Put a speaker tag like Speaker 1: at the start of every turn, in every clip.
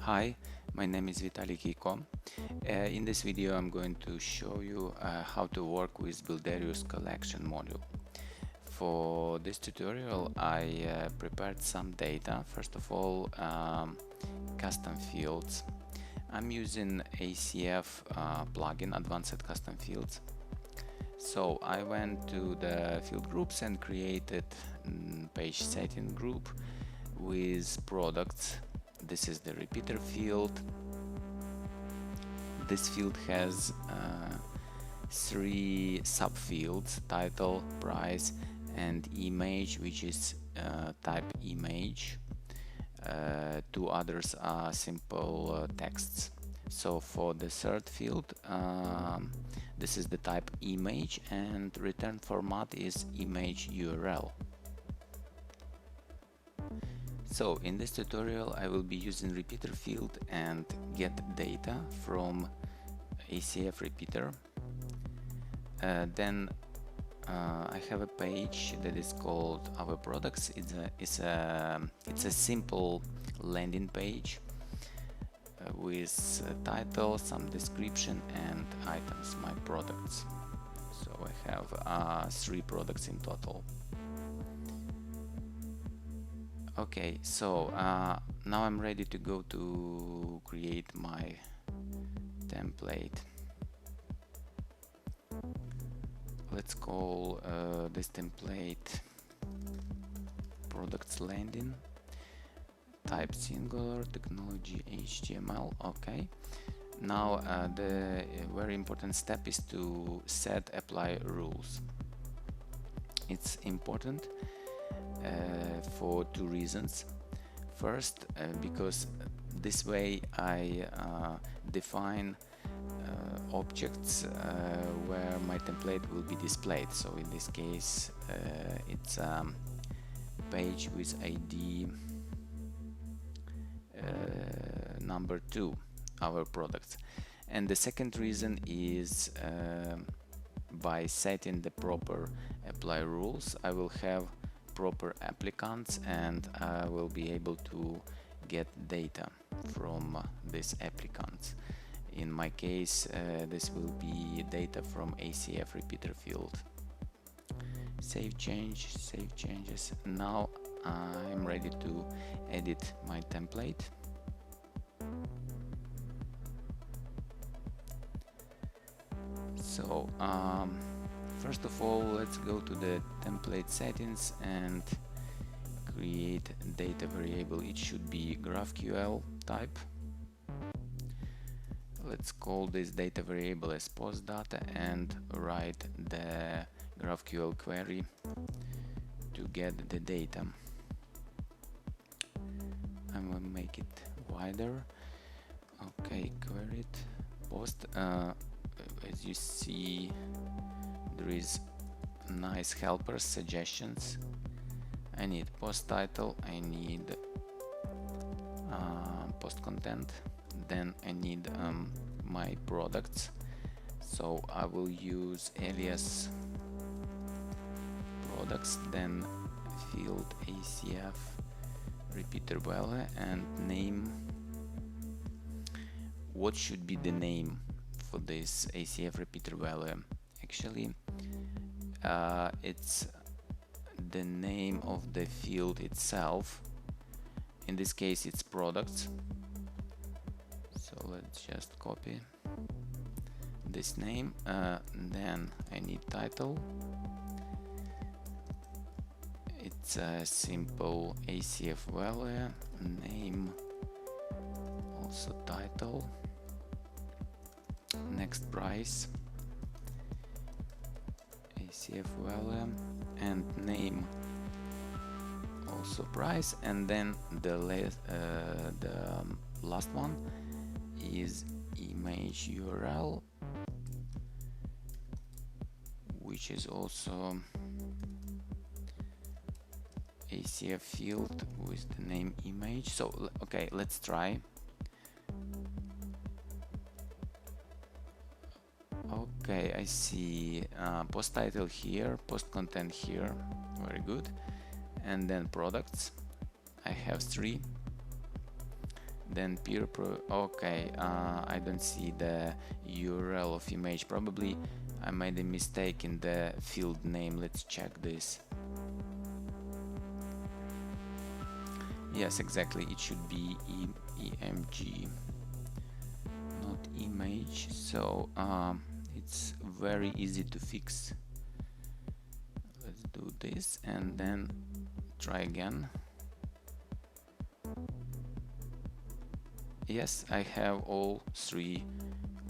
Speaker 1: Hi, my name is Vitaly Kiko. In this video I'm going to show you how to work with Builderius collection module. For this tutorial I prepared some data. First of all, custom fields. I'm using ACF plugin, Advanced Custom Fields. So I went to the field groups and created page setting group with products. This is the repeater field. This field has 3 subfields: title, price, and image, which is type image. 2 others are simple texts. So for the third field, this is the type image, and return format is image URL. So in this tutorial I will be using repeater field and get data from ACF Repeater. Then I have a page that is called Our Products. It's a simple landing page with a title, some description, and items, my products. So I have 3 products in total. Okay, so now I'm ready to go to create my template. Let's call this template products landing, type singular, technology HTML. Okay, now the very important step is to set apply rules. It's important for 2 reasons. First, because this way I define objects where my template will be displayed. So in this case it's a page with ID number 2, our products. And the second reason is by setting the proper apply rules, I will have proper applicants and I will be able to get data from these applicants. In my case, this will be data from ACF Repeater field. Save change, save changes. Now I'm ready to edit my template. So first of all, let's go to the template settings and create data variable. It should be GraphQL type. Let's call this data variable as post data and write the GraphQL query to get the data. I'm gonna make it wider. Okay, query it, post. As you see, there is nice helpers, suggestions. I need post title, I need post content, then I need my products. So I will use alias products, then field ACF repeater value and name. What should be the name for this ACF repeater value? Actually it's the name of the field itself. In this case it's products, so let's just copy this name. Then I need title. It's a simple ACF value, name, also title. Next, price, ACF value and name, also price. And then the last one is image URL, which is also ACF field with the name image. So okay, let's try. Okay, I see post title here, post content here, very good. And then products, I have 3. Then okay, I don't see the URL of image. Probably I made a mistake in the field name. Let's check this. Yes, exactly, it should be EMG, not image. So it's very easy to fix. Let's do this and then try again. Yes, I have all three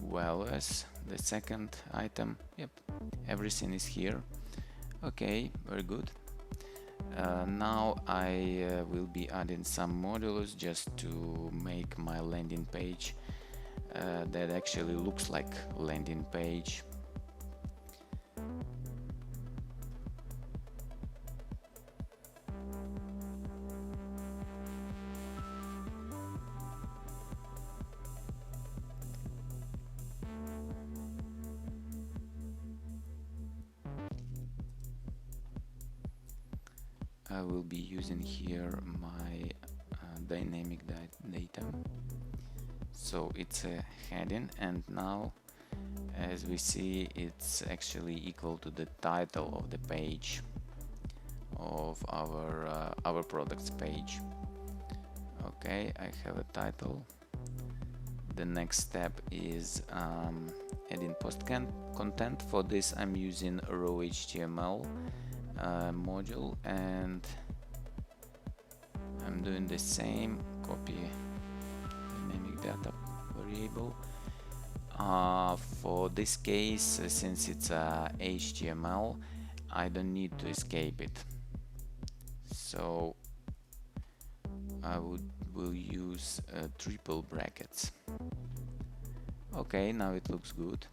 Speaker 1: values. The second item, yep, everything is here. Okay, very good. Now I will be adding some modules just to make my landing page that actually looks like landing page. I will be using here my dynamic data. So it's a heading, and now as we see it's actually equal to the title of the page of our products page. Okay, I have a title. The next step is adding post content. For this I'm using raw HTML module, and I'm doing the same, copy dynamic data variable. For this case, since it's HTML, I don't need to escape it, so I will use triple brackets. Okay, now it looks good.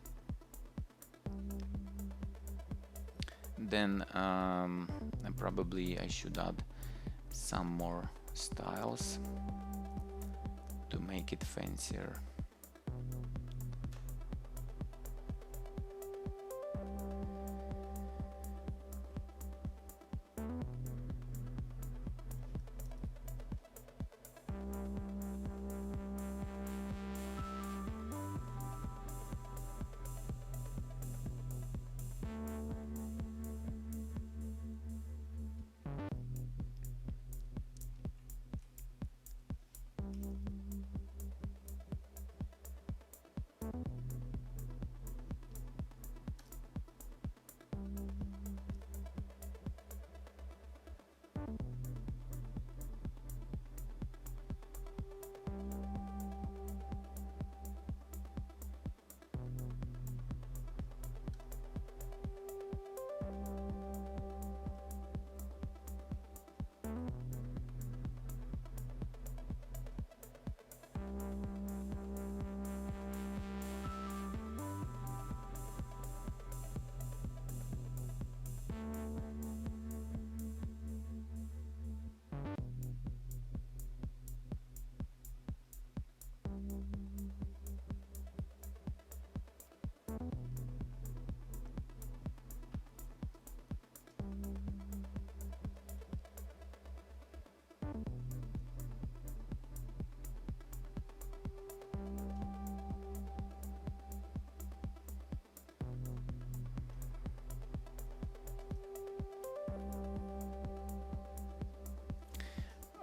Speaker 1: Then probably I should add some more styles to make it fancier.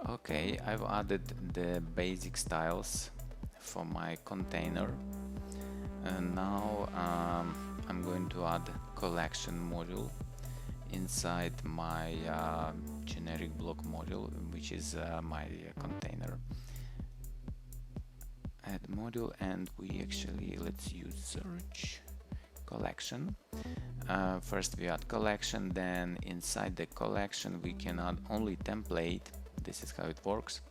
Speaker 1: Okay, I've added the basic styles for my container, and now I'm going to add collection module inside my generic block module, which is my container. Add module, and let's use search collection. First we add collection, then inside the collection we can add only template. This is how it works.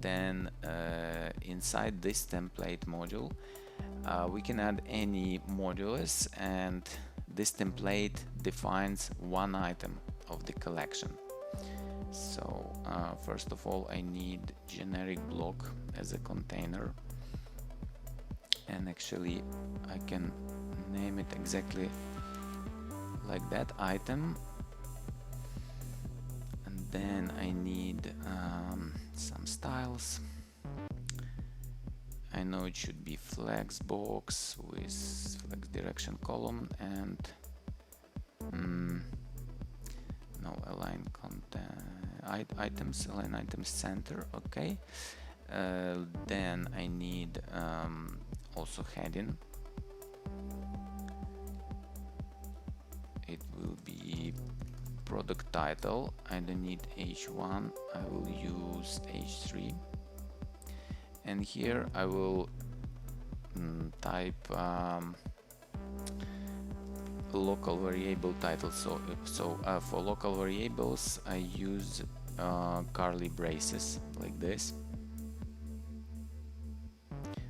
Speaker 1: Then inside this template module we can add any modules, and this template defines one item of the collection. So first of all I need generic block as a container, and actually I can name it exactly like that, item. And then I need some styles. I know it should be flex box with flex direction column and no, align content items, align items center. Okay. Then I need also heading. It will be product title. I don't need H1, I will use H3, and here I will type local variable title. So for local variables I use curly braces like this.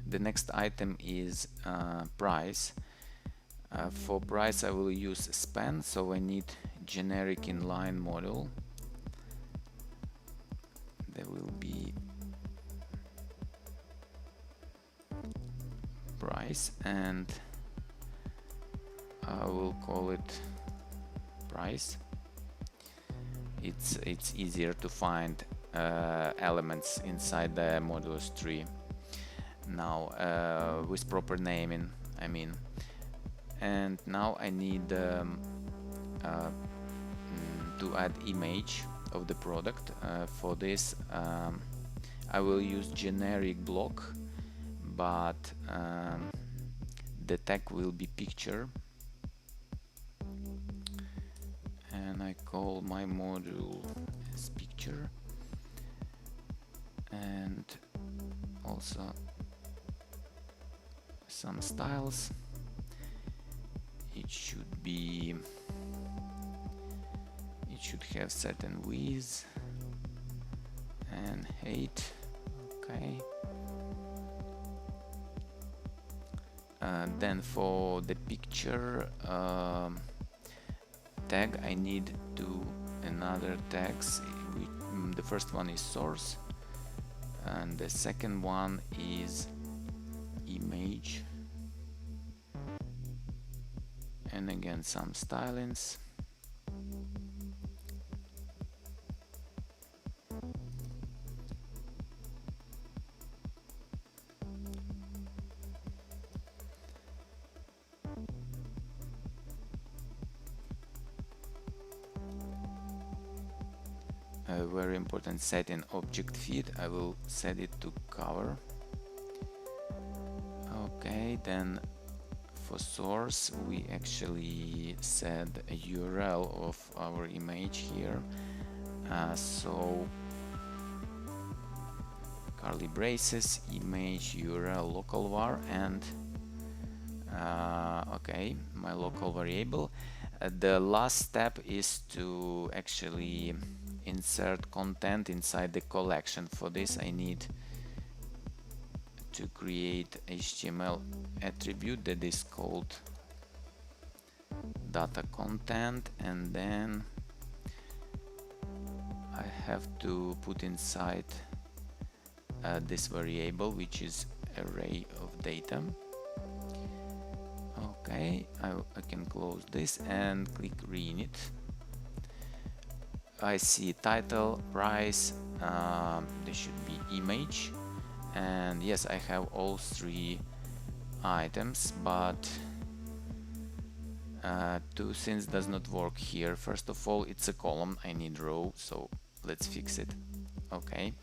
Speaker 1: The next item is price. For price I will use span, so I need generic inline module. There will be price and I will call it price. It's easier to find elements inside the modulus tree now with proper naming, I mean. And now I need to add image of the product. For this I will use generic block, but the tag will be picture, and I call my module as picture, and also some styles. It should have certain width and height. Okay. Then for the picture tag I need another tags. The first one is source and the second one is image, and again some stylings. A very important setting, object feed. I will set it to cover. Okay, then for source we actually set a URL of our image here. So curly braces, image URL local var, and okay, my local variable. The last step is to actually insert content inside the collection. For this I need to create HTML attribute that is called data content, and then I have to put inside this variable, which is array of data. Okay, I can close this and click reinit. I see title, price, there should be image, and yes, I have all three items, but two things does not work here. First of all, it's a column, I need row, so let's fix it. Okay,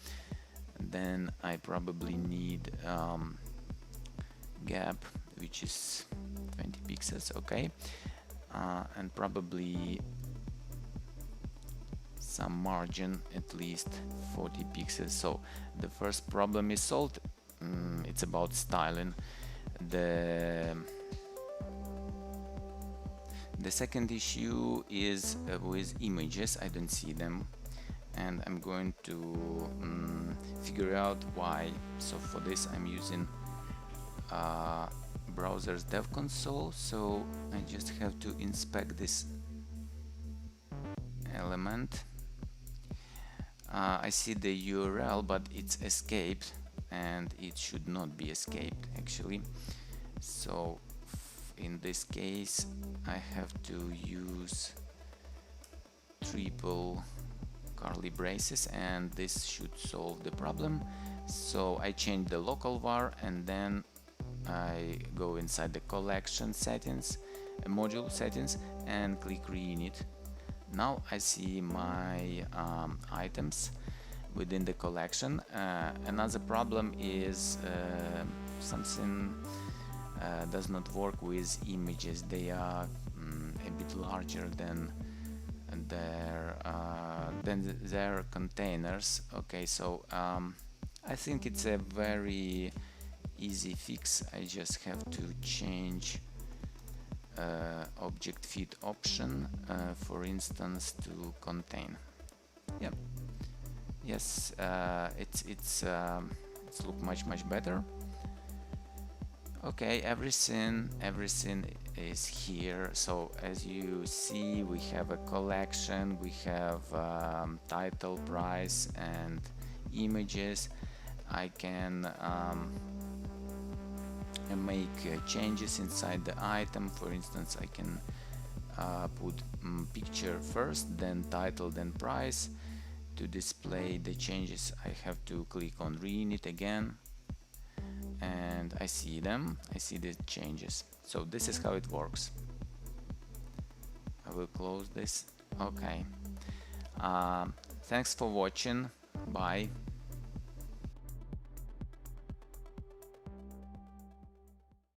Speaker 1: then I probably need gap, which is 20 pixels. Okay, and probably some margin, at least 40 pixels. So the first problem is solved. It's about styling. The second issue is with images. I don't see them, and I'm going to figure out why. So for this I'm using browser's dev console. So I just have to inspect this element. I see the URL, but it's escaped, and it should not be escaped actually. So in this case I have to use triple curly braces, and this should solve the problem. So I change the local var, and then I go inside the collection settings, module settings, and click reunit. Now I see my items within the collection. Another problem is something does not work with images. They are a bit larger than their containers. Okay, so I think it's a very easy fix. I just have to change object fit option, for instance, to contain. Yep. Yes, it's look much better. Okay, everything is here. So as you see, we have a collection, we have title, price, and images. I can make changes inside the item. For instance, I can put picture first, then title, then price. To display the changes, I have to click on reunit again, and I see them. I see the changes. So this is how it works. I will close this. Okay. Thanks for watching. Bye.